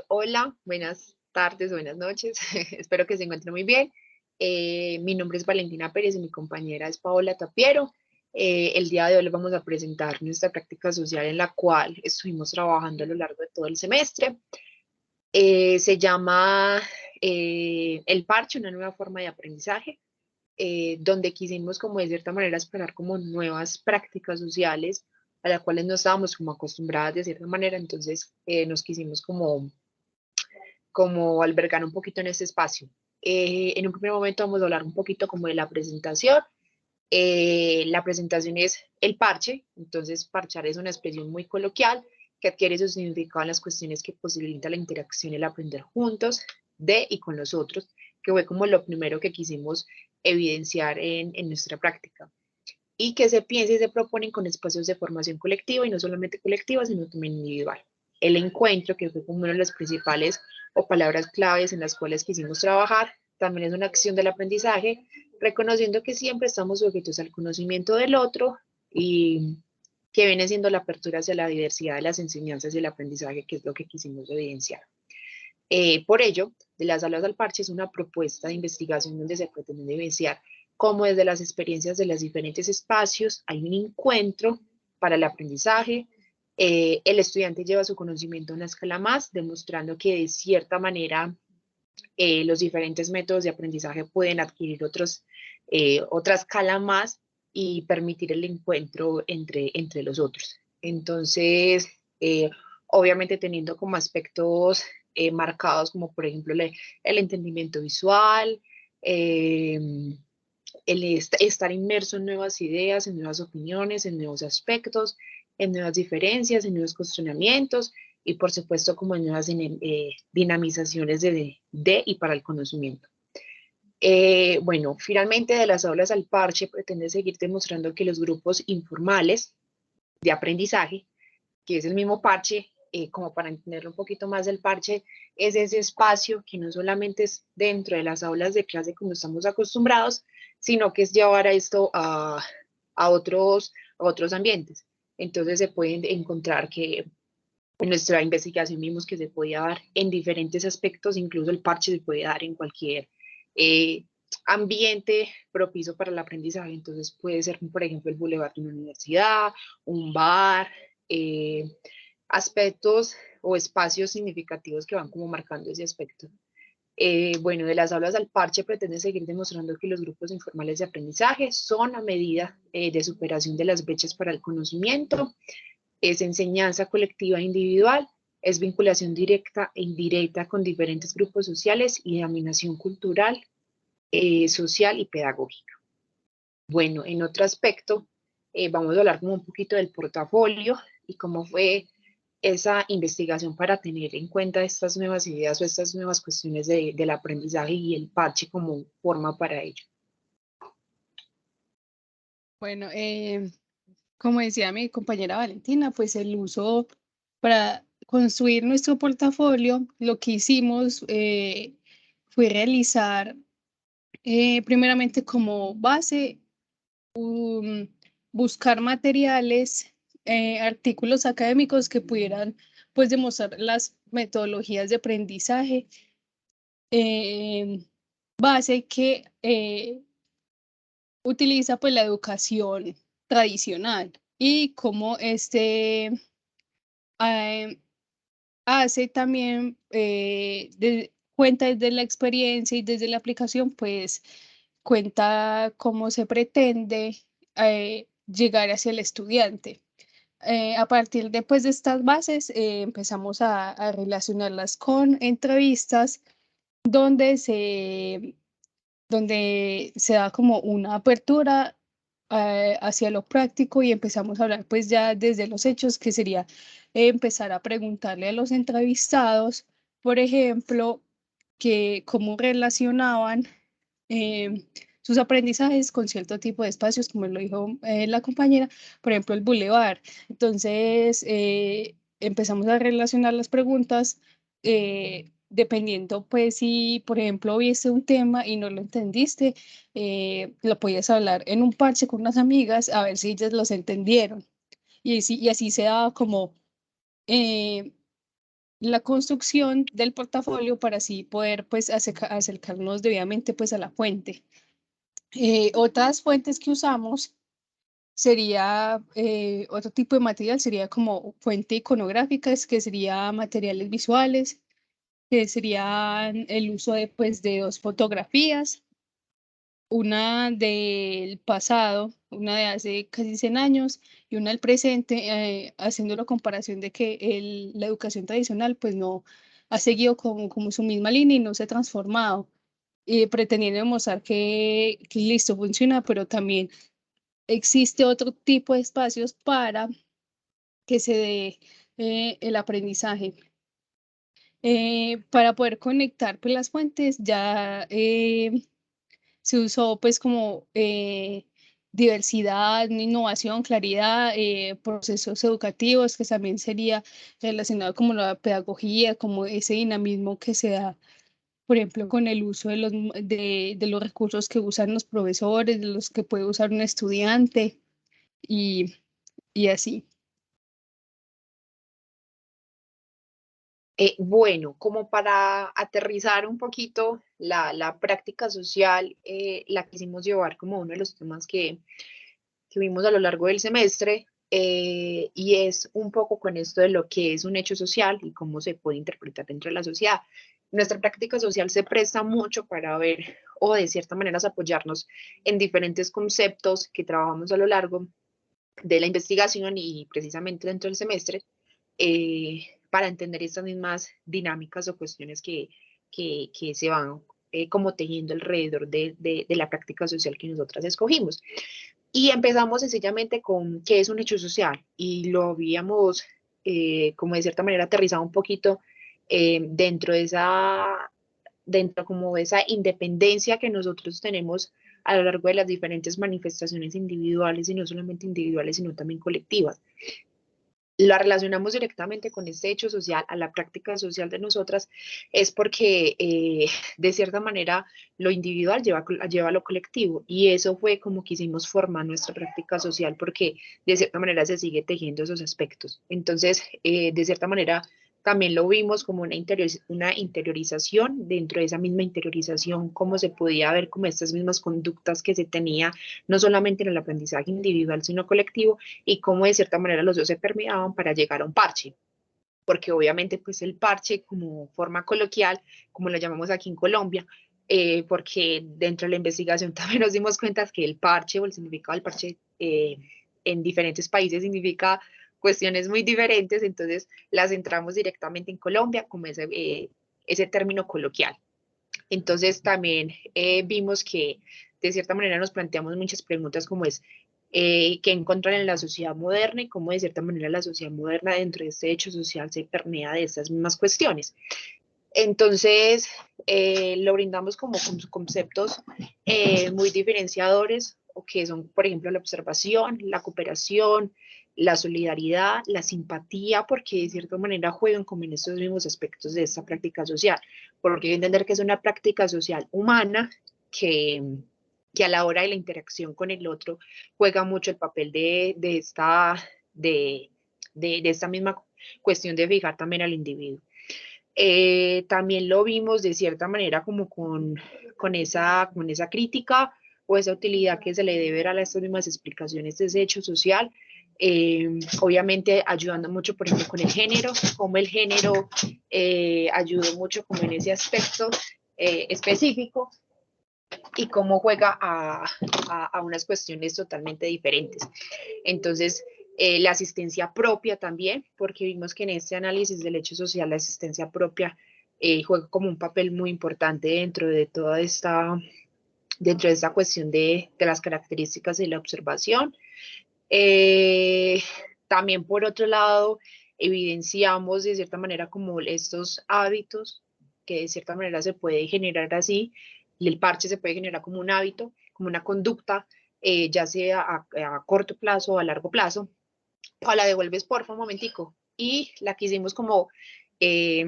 Hola, buenas tardes, buenas noches. Espero que se encuentren muy bien. Mi nombre es Valentina Pérez y mi compañera es Paola Tapiero. El día de hoy les vamos a presentar nuestra práctica social en la cual estuvimos trabajando a lo largo de todo el semestre. Se llama El Parche, una nueva forma de aprendizaje, donde quisimos como de cierta manera explorar como nuevas prácticas sociales a las cuales no estábamos como acostumbradas de cierta manera. Entonces nos quisimos como albergar un poquito en este espacio. En un primer momento vamos a hablar un poquito como de la presentación. La presentación es el parche, entonces parchar es una expresión muy coloquial que adquiere su significado en las cuestiones que posibilitan la interacción y el aprender juntos de y con los otros, que fue como lo primero que quisimos evidenciar en nuestra práctica. Y que se piense y se proponen con espacios de formación colectiva y no solamente colectiva, sino también individual. El encuentro, que fue como una de las principales o palabras claves en las cuales quisimos trabajar, también es una acción del aprendizaje, reconociendo que siempre estamos sujetos al conocimiento del otro y que viene siendo la apertura hacia la diversidad de las enseñanzas y el aprendizaje, que es lo que quisimos evidenciar. Por ello, de las aulas al parche es una propuesta de investigación donde se pretende evidenciar cómo desde las experiencias de los diferentes espacios hay un encuentro para el aprendizaje. El estudiante lleva su conocimiento a una escala más, demostrando que de cierta manera los diferentes métodos de aprendizaje pueden adquirir otra escala más y permitir el encuentro entre los otros. Entonces, obviamente teniendo como aspectos marcados como por ejemplo el entendimiento visual, eh, estar inmerso en nuevas ideas, en nuevas opiniones, en nuevos aspectos, en nuevas diferencias, en nuevos cuestionamientos y por supuesto como en nuevas dinamizaciones de y para el conocimiento. Bueno, finalmente de las aulas al parche pretende seguir demostrando que los grupos informales de aprendizaje, que es el mismo parche, como para entender un poquito más el parche, es ese espacio que no solamente es dentro de las aulas de clase como estamos acostumbrados, sino que es llevar a esto a otros ambientes. Entonces se pueden encontrar que en nuestra investigación vimos que se podía dar en diferentes aspectos, incluso el parche se puede dar en cualquier eh, ambiente propicio para el aprendizaje. Entonces puede ser, por ejemplo, el bulevar de una universidad, un bar, eh, aspectos o espacios significativos que van como marcando ese aspecto. Bueno, de las aulas al parche pretende seguir demostrando que los grupos informales de aprendizaje son a medida de superación de las brechas para el conocimiento, es enseñanza colectiva e individual, es vinculación directa e indirecta con diferentes grupos sociales y dominación cultural, social y pedagógica. Bueno, en otro aspecto, vamos a hablar como un poquito del portafolio y cómo fue esa investigación para tener en cuenta estas nuevas ideas o estas nuevas cuestiones del aprendizaje y el parche como forma para ello. Bueno, como decía mi compañera Valentina, pues el uso para construir nuestro portafolio, lo que hicimos fue realizar primeramente como base, buscar materiales, artículos académicos que pudieran pues demostrar las metodologías de aprendizaje, eh, base que utiliza pues la educación tradicional y cómo eh, hace también cuenta desde la experiencia y desde la aplicación, pues cuenta cómo se pretende llegar hacia el estudiante. A partir de, pues, de estas bases, empezamos a relacionarlas con entrevistas donde se da como una apertura hacia lo práctico y empezamos a hablar pues ya desde los hechos, que sería empezar a preguntarle a los entrevistados, por ejemplo, que cómo relacionaban eh, sus aprendizajes con cierto tipo de espacios, como lo dijo la compañera, por ejemplo, el bulevar. Entonces, empezamos a relacionar las preguntas dependiendo, pues, si, por ejemplo, viste un tema y no lo entendiste, lo podías hablar en un parche con unas amigas a ver si ellas los entendieron. Y así se daba como eh, la construcción del portafolio para así poder pues acercarnos debidamente pues a la fuente. Otras fuentes que usamos sería, otro tipo de material sería como fuente iconográfica, que sería materiales visuales, que sería el uso de, pues, de dos fotografías, una del pasado, una de hace casi 100 años y una del presente, haciendo la comparación de que la educación tradicional pues no ha seguido como su misma línea y no se ha transformado, pretendiendo demostrar que listo, funciona, pero también existe otro tipo de espacios para que se dé el aprendizaje. Para poder conectar pues, las fuentes ya se usó pues como diversidad, innovación, claridad, procesos educativos, que también sería relacionado como la pedagogía, como ese dinamismo que se da, por ejemplo, con el uso de los recursos que usan los profesores, de los que puede usar un estudiante y, y así. Bueno, como para aterrizar un poquito la práctica social, la quisimos llevar como uno de los temas que vimos a lo largo del semestre, y es un poco con esto de lo que es un hecho social y cómo se puede interpretar dentro de la sociedad. Nuestra práctica social se presta mucho para ver o de cierta manera apoyarnos en diferentes conceptos que trabajamos a lo largo de la investigación y precisamente dentro del semestre, para entender estas mismas dinámicas o cuestiones que se van como tejiendo alrededor de la práctica social que nosotras escogimos. Y empezamos sencillamente con qué es un hecho social y lo habíamos como de cierta manera aterrizado un poquito dentro como de esa independencia que nosotros tenemos a lo largo de las diferentes manifestaciones individuales y no solamente individuales sino también colectivas. La relacionamos directamente con este hecho social, a la práctica social de nosotras, es porque de cierta manera lo individual lleva a lo colectivo y eso fue como quisimos formar nuestra práctica social porque de cierta manera se sigue tejiendo esos aspectos. Entonces, de cierta manera también lo vimos como una interiorización, dentro de esa misma interiorización, cómo se podía ver como estas mismas conductas que se tenía, no solamente en el aprendizaje individual, sino colectivo, y cómo de cierta manera los dos se permeaban para llegar a un parche, porque obviamente pues el parche como forma coloquial, como lo llamamos aquí en Colombia, porque dentro de la investigación también nos dimos cuenta que el parche o el significado del parche en diferentes países significa cuestiones muy diferentes, entonces las centramos directamente en Colombia como ese término coloquial. Entonces también vimos que de cierta manera nos planteamos muchas preguntas como es, qué encontrar en la sociedad moderna y cómo de cierta manera la sociedad moderna dentro de este hecho social se permea de estas mismas cuestiones. Entonces, lo brindamos como con conceptos muy diferenciadores, o que son, por ejemplo, la observación, la cooperación, la solidaridad, la simpatía, porque de cierta manera juegan como en estos mismos aspectos de esta práctica social, porque hay que entender que es una práctica social humana que a la hora de la interacción con el otro juega mucho el papel de, de esta misma cuestión de fijar también al individuo. También lo vimos de cierta manera como con esa crítica o esa utilidad que se le debe dar a estas mismas explicaciones de ese hecho social. Obviamente ayudando mucho, por ejemplo, con el género, como el género ayudó mucho como en ese aspecto específico y cómo juega a unas cuestiones totalmente diferentes. Entonces, la asistencia propia también, porque vimos que en este análisis del hecho social la asistencia propia juega como un papel muy importante dentro de esta cuestión de las características de la observación. Eh, También por otro lado, evidenciamos de cierta manera como estos hábitos que de cierta manera se puede generar así, y el parche se puede generar como un hábito, como una conducta, ya sea a corto plazo o a largo plazo. O la devuelves porfa un momentico. Y la quisimos como eh,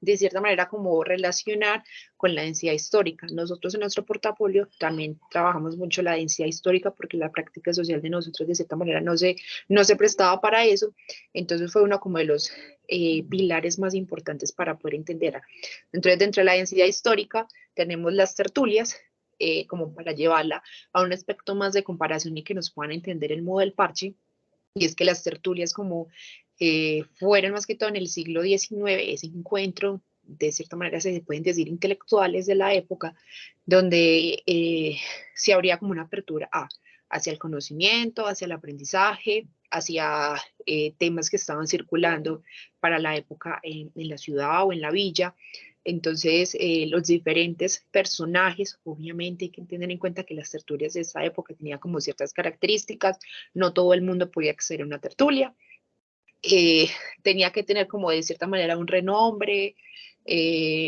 de cierta manera como relacionar con la densidad histórica. Nosotros en nuestro portafolio también trabajamos mucho la densidad histórica porque la práctica social de nosotros de cierta manera no se prestaba para eso. Entonces fue uno como de los pilares más importantes para poder entender. Entonces dentro de la densidad histórica tenemos las tertulias, como para llevarla a un aspecto más de comparación y que nos puedan entender el modo del parche. Y es que las tertulias como fueron más que todo en el siglo XIX, ese encuentro, de cierta manera se pueden decir intelectuales de la época, donde se abría como una apertura hacia el conocimiento, hacia el aprendizaje, hacia temas que estaban circulando para la época en la ciudad o en la villa. Entonces, los diferentes personajes, obviamente hay que tener en cuenta que las tertulias de esa época tenían como ciertas características, no todo el mundo podía acceder a una tertulia, eh, tenía que tener como de cierta manera un renombre,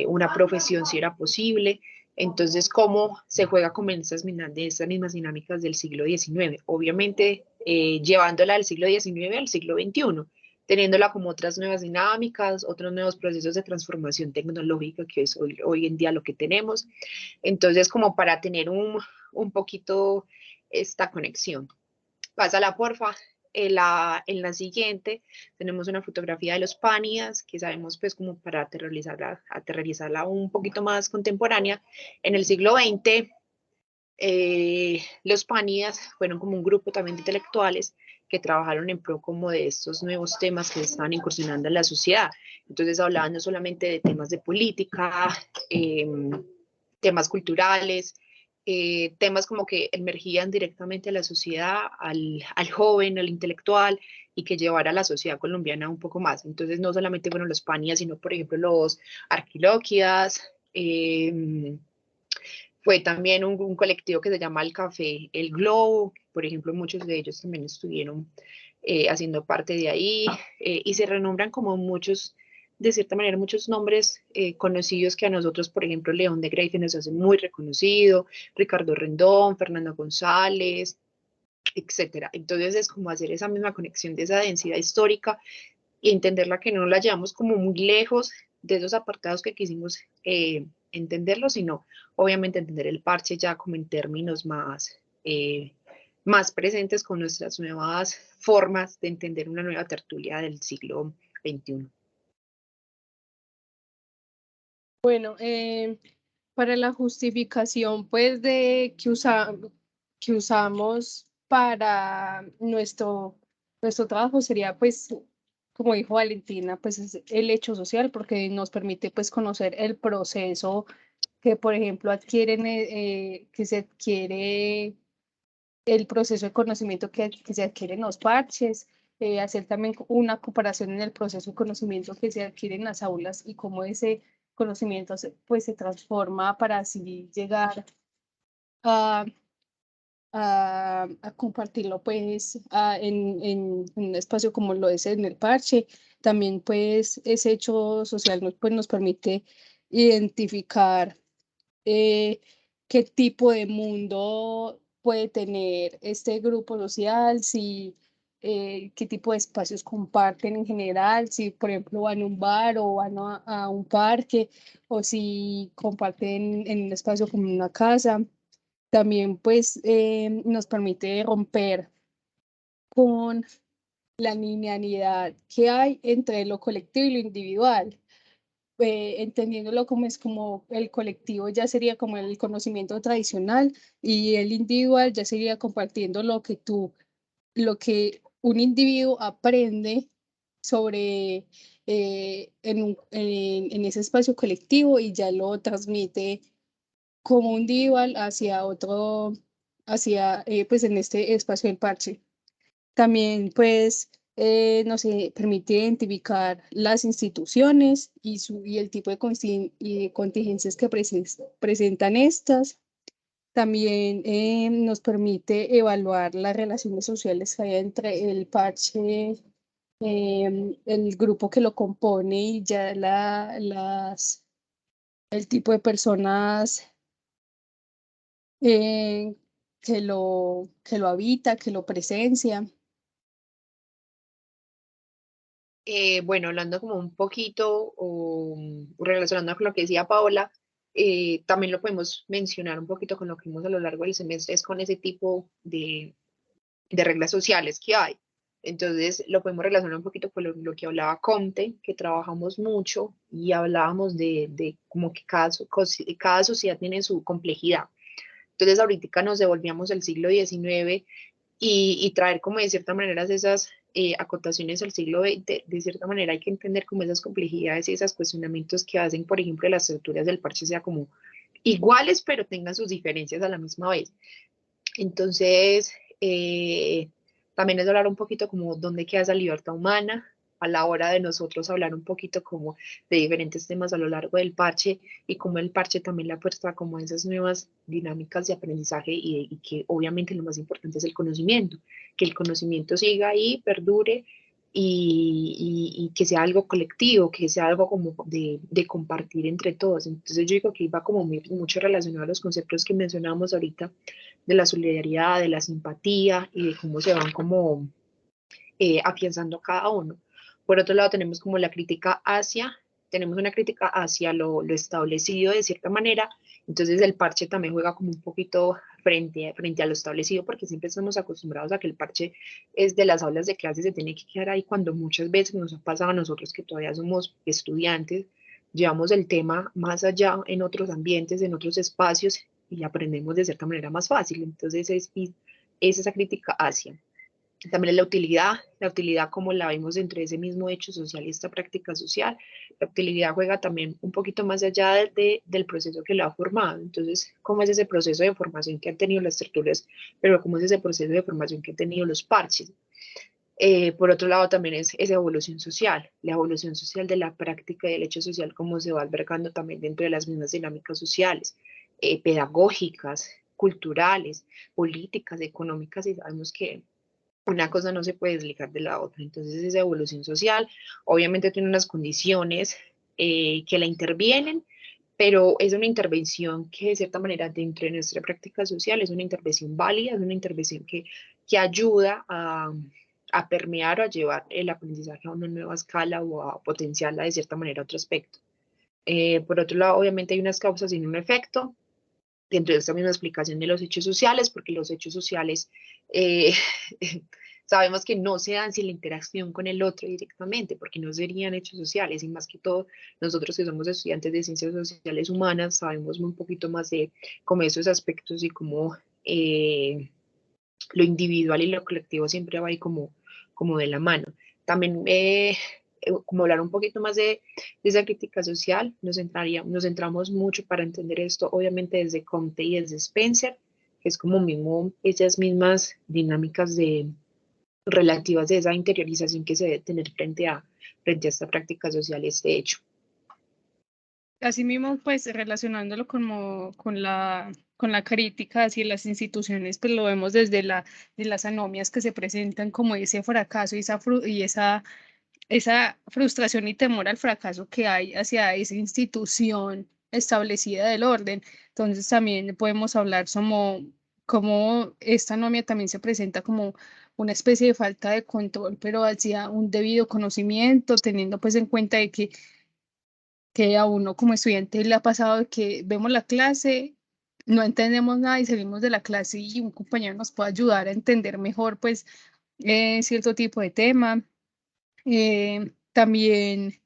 una profesión si era posible. Entonces, ¿cómo se juega con esas mismas dinámicas del siglo XIX? Obviamente, llevándola del siglo XIX al siglo XXI, teniéndola como otras nuevas dinámicas, otros nuevos procesos de transformación tecnológica, que es hoy en día lo que tenemos. Entonces, como para tener un poquito esta conexión. Pásala, porfa. En la siguiente tenemos una fotografía de los Panias, que sabemos pues como para aterrizarla un poquito más contemporánea. En el siglo XX, los Panias fueron como un grupo también de intelectuales que trabajaron en pro como de estos nuevos temas que estaban incursionando en la sociedad. Entonces hablaban no solamente de temas de política, eh, temas culturales, temas como que emergían directamente a la sociedad, al joven, al intelectual, y que llevara a la sociedad colombiana un poco más. Entonces, no solamente fueron los Panias, sino, por ejemplo, los Arquilóquidas, fue también un colectivo que se llama El Café El Globo, por ejemplo, muchos de ellos también estuvieron haciendo parte de ahí, y se renombran como muchos, de cierta manera, muchos nombres conocidos que a nosotros, por ejemplo, León de Grey, que nos hace muy reconocido, Ricardo Rendón, Fernando González, etcétera. Entonces es como hacer esa misma conexión de esa densidad histórica y entenderla, que no la llevamos como muy lejos de esos apartados que quisimos entenderlo, sino obviamente entender el parche ya como en términos más presentes con nuestras nuevas formas de entender una nueva tertulia del siglo XXI. Bueno, para la justificación pues de que usamos para nuestro trabajo sería pues, como dijo Valentina, pues es el hecho social porque nos permite pues conocer el proceso que por ejemplo que se adquiere, el proceso de conocimiento que se adquiere en los parches, hacer también una comparación en el proceso de conocimiento que se adquiere en las aulas y cómo ese conocimiento pues, se transforma para así llegar a, a compartirlo pues en un espacio como lo es en el parche. También pues ese hecho social pues, nos permite identificar eh, qué tipo de mundo puede tener este grupo social, si qué tipo de espacios comparten en general, si por ejemplo van a un bar o van a un parque, o si comparten en un espacio como una casa. También pues nos permite romper con la linealidad que hay entre lo colectivo y lo individual, entendiéndolo como es como el colectivo ya sería como el conocimiento tradicional y el individual ya sería compartiendo lo que un individuo aprende sobre en ese espacio colectivo y ya lo transmite como un individual hacia otro, hacia pues en este espacio del parche. También, pues, nos permite identificar las instituciones y el tipo de y contingencias que presentan estas. También nos permite evaluar las relaciones sociales que hay entre el parche, el grupo que lo compone y ya el tipo de personas eh, que lo habita, que lo presencia. Bueno, hablando como un poquito o relacionando con lo que decía Paola, también lo podemos mencionar un poquito con lo que vimos a lo largo del semestre, es con ese tipo de reglas sociales que hay. Entonces, lo podemos relacionar un poquito con lo que hablaba Comte, que trabajamos mucho y hablábamos de como que cada sociedad tiene su complejidad. Entonces, ahorita nos devolvíamos al siglo XIX y traer como de cierta manera esas acotaciones al siglo XX, de cierta manera hay que entender como esas complejidades y esos cuestionamientos que hacen, por ejemplo, las estructuras del parche sea como iguales, pero tengan sus diferencias a la misma vez. Entonces, también es hablar un poquito como dónde queda esa libertad humana a la hora de nosotros hablar un poquito como de diferentes temas a lo largo del parche y cómo el parche también le apuesta como a esas nuevas dinámicas de aprendizaje y que obviamente lo más importante es el conocimiento, que el conocimiento siga ahí, perdure y que sea algo colectivo, que sea algo como de compartir entre todos. Entonces yo digo que iba como mucho relacionado a los conceptos que mencionábamos ahorita de la solidaridad, de la simpatía y de cómo se van como afianzando cada uno. Por otro lado, tenemos como la crítica hacia, tenemos una crítica hacia lo establecido de cierta manera, entonces el parche también juega como un poquito frente a lo establecido, porque siempre estamos acostumbrados a que el parche es de las aulas de clases, se tiene que quedar ahí cuando muchas veces nos ha pasado a nosotros que todavía somos estudiantes, llevamos el tema más allá en otros ambientes, en otros espacios y aprendemos de cierta manera más fácil. Entonces es esa crítica hacia. También la utilidad como la vemos dentro de ese mismo hecho social y esta práctica social. La utilidad juega también un poquito más allá del proceso que lo ha formado. Entonces, ¿cómo es ese proceso de formación que han tenido las estructuras, pero cómo es ese proceso de formación que han tenido los parches? Por otro lado, también es esa evolución social, la evolución social de la práctica y del hecho social, cómo se va albergando también dentro de las mismas dinámicas sociales, pedagógicas, culturales, políticas, económicas, y sabemos que una cosa no se puede desligar de la otra. Entonces, esa evolución social obviamente tiene unas condiciones que la intervienen, pero es una intervención que de cierta manera dentro de nuestra práctica social es una intervención válida, es una intervención que ayuda a permear o a llevar el aprendizaje a una nueva escala o a potenciarla de cierta manera a otro aspecto. Por otro lado, obviamente hay unas causas y un efecto dentro de esta misma explicación de los hechos sociales, porque los hechos sociales eh, sabemos que no se dan sin la interacción con el otro directamente, porque no serían hechos sociales, y más que todo, nosotros que somos estudiantes de ciencias sociales humanas, sabemos un poquito más de cómo esos aspectos y cómo lo individual y lo colectivo siempre va ahí como de la mano. También como hablar un poquito más de esa crítica social, nos centramos mucho para entender esto, obviamente desde Comte y desde Spencer, que es como mismo esas mismas dinámicas relativas de esa interiorización que se debe tener frente a esta práctica social y este hecho. Asimismo, pues relacionándolo como con la crítica hacia las instituciones, pues lo vemos desde de las anomias que se presentan como ese fracaso y esa frustración y temor al fracaso que hay hacia esa institución establecida del orden. Entonces también podemos hablar como esta anomia también se presenta como una especie de falta de control, pero hacia un debido conocimiento, teniendo pues en cuenta de que a uno como estudiante le ha pasado que vemos la clase, no entendemos nada y salimos de la clase y un compañero nos puede ayudar a entender mejor pues cierto tipo de tema. También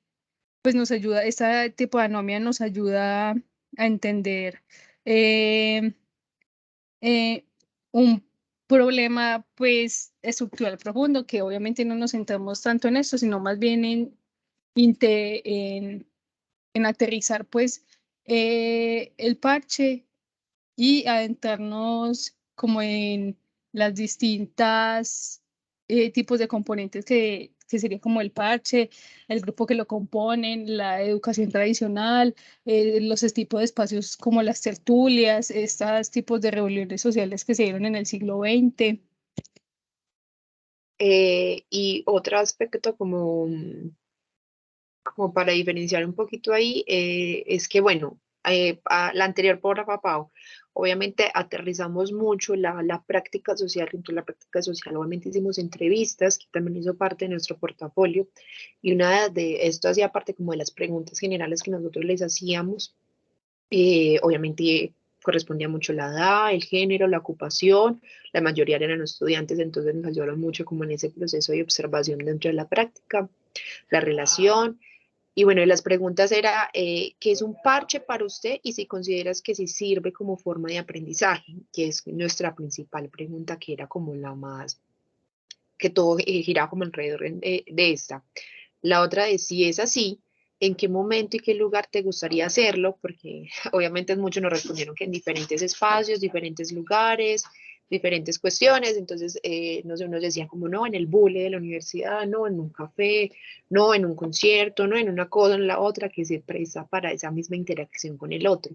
pues nos ayuda, esta tipo de anomia nos ayuda a entender eh, eh, un problema pues estructural profundo, que obviamente no nos centramos tanto en esto, sino más bien en en aterrizar pues el parche y adentrarnos como en las distintas tipos de componentes que sería como el parche, el grupo que lo componen, la educación tradicional, los tipos de espacios como las tertulias, estos tipos de reuniones sociales que se dieron en el siglo XX. Y otro aspecto como para diferenciar un poquito ahí, es que, bueno, la anterior por Pau, obviamente aterrizamos mucho la práctica social. Dentro de la práctica social obviamente hicimos entrevistas, que también hizo parte de nuestro portafolio, y una de esto hacía parte como de las preguntas generales que nosotros les hacíamos. Obviamente correspondía mucho la edad, el género, la ocupación, la mayoría eran estudiantes, entonces nos ayudaron mucho como en ese proceso de observación dentro de la práctica, la relación. Y bueno, y las preguntas era, ¿qué es un parche para usted? Y si consideras que sí sirve como forma de aprendizaje, que es nuestra principal pregunta, que era como la más, que todo giraba como alrededor de esta. La otra de si es así, ¿en qué momento y qué lugar te gustaría hacerlo? Porque obviamente muchos nos respondieron que en diferentes espacios, diferentes lugares, diferentes cuestiones. Entonces, no sé, unos decían como no, en el bule de la universidad, no, en un café, no, en un concierto, no, en una cosa, en la otra, que se presta para esa misma interacción con el otro.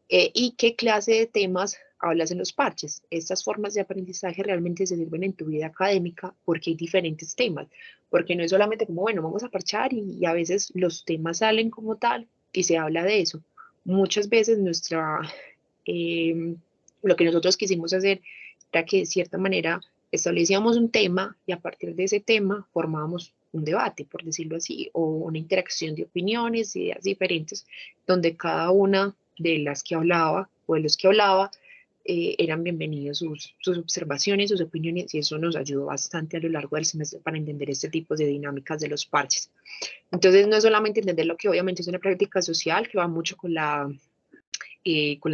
¿Y qué clase de temas hablas en los parches? Estas formas de aprendizaje realmente se sirven en tu vida académica porque hay diferentes temas, porque no es solamente como, bueno, vamos a parchar y a veces los temas salen como tal y se habla de eso. Muchas veces lo que nosotros quisimos hacer era que de cierta manera establecíamos un tema y a partir de ese tema formábamos un debate, por decirlo así, o una interacción de opiniones, ideas diferentes, donde cada una de las que hablaba o de los que hablaba eran bienvenidos sus observaciones, sus opiniones, y eso nos ayudó bastante a lo largo del semestre para entender este tipo de dinámicas de los parches. Entonces, no es solamente entender lo que obviamente es una práctica social, que va mucho con la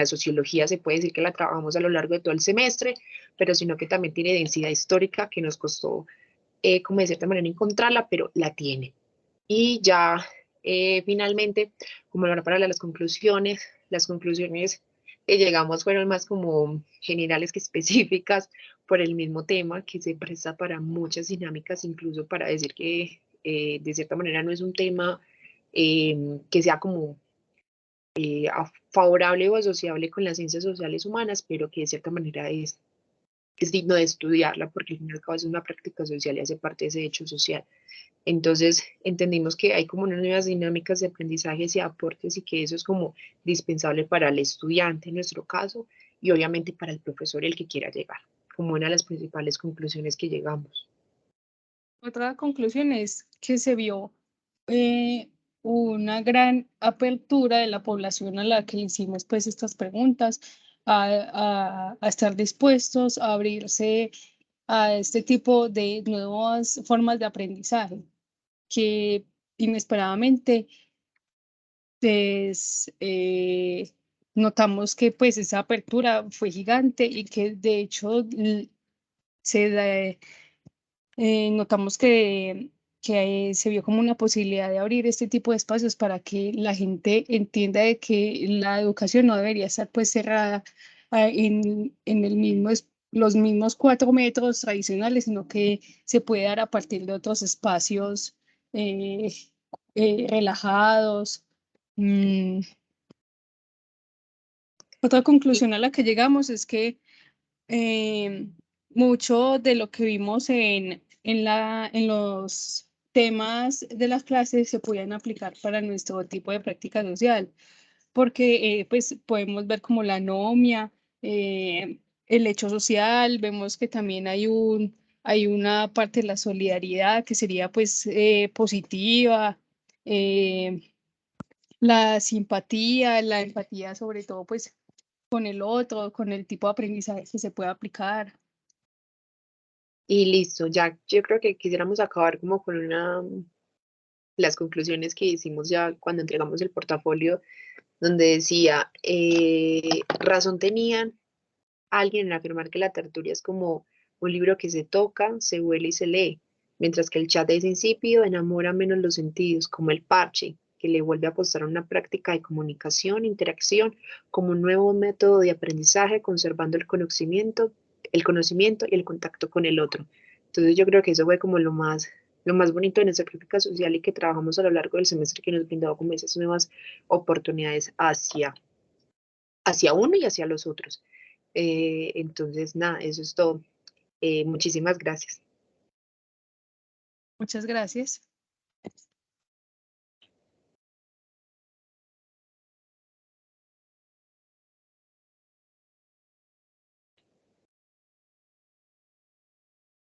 sociología, se puede decir que la trabajamos a lo largo de todo el semestre, pero sino que también tiene densidad histórica que nos costó, como de cierta manera, encontrarla, pero la tiene. Y ya finalmente, como ahora para las conclusiones que llegamos fueron más como generales que específicas por el mismo tema, que se presta para muchas dinámicas, incluso para decir que de cierta manera no es un tema que sea como favorable o asociable con las ciencias sociales humanas, pero que de cierta manera es digno de estudiarla porque al fin y al cabo es una práctica social y hace parte de ese hecho social. Entonces entendimos que hay como unas nuevas dinámicas de aprendizajes y aportes y que eso es como dispensable para el estudiante en nuestro caso y obviamente para el profesor el que quiera llegar, como una de las principales conclusiones que llegamos. Otra conclusión es que se vio eh, una gran apertura de la población a la que le hicimos pues estas preguntas, a estar dispuestos a abrirse a este tipo de nuevas formas de aprendizaje que inesperadamente pues, notamos que pues esa apertura fue gigante y que de hecho se da, notamos que se vio como una posibilidad de abrir este tipo de espacios para que la gente entienda de que la educación no debería estar pues cerrada en el mismo, los mismos 4 metros tradicionales, sino que se puede dar a partir de otros espacios eh, relajados. Mm, Otra Y, conclusión a la que llegamos es que eh, mucho de lo que vimos en los temas de las clases se podían aplicar para nuestro tipo de práctica social, porque pues podemos ver como la anomia, el hecho social, vemos que también hay una parte de la solidaridad que sería pues positiva, eh, la simpatía, la empatía sobre todo pues con el otro, con el tipo de aprendizaje que se puede aplicar. y listo, ya yo creo que quisiéramos acabar como con las conclusiones que hicimos ya cuando entregamos el portafolio, donde decía, razón tenían alguien en afirmar que la tertulia es como un libro que se toca, se huele y se lee, mientras que el chat es insípido, enamora menos los sentidos, como el parche, que le vuelve a apostar a una práctica de comunicación, interacción, como un nuevo método de aprendizaje, conservando el conocimiento y el contacto con el otro. Entonces yo creo que eso fue como lo más bonito de nuestra práctica social y que trabajamos a lo largo del semestre que nos brindó como esas nuevas oportunidades hacia uno y hacia los otros. Entonces, nada, eso es todo. Muchísimas gracias. Muchas gracias.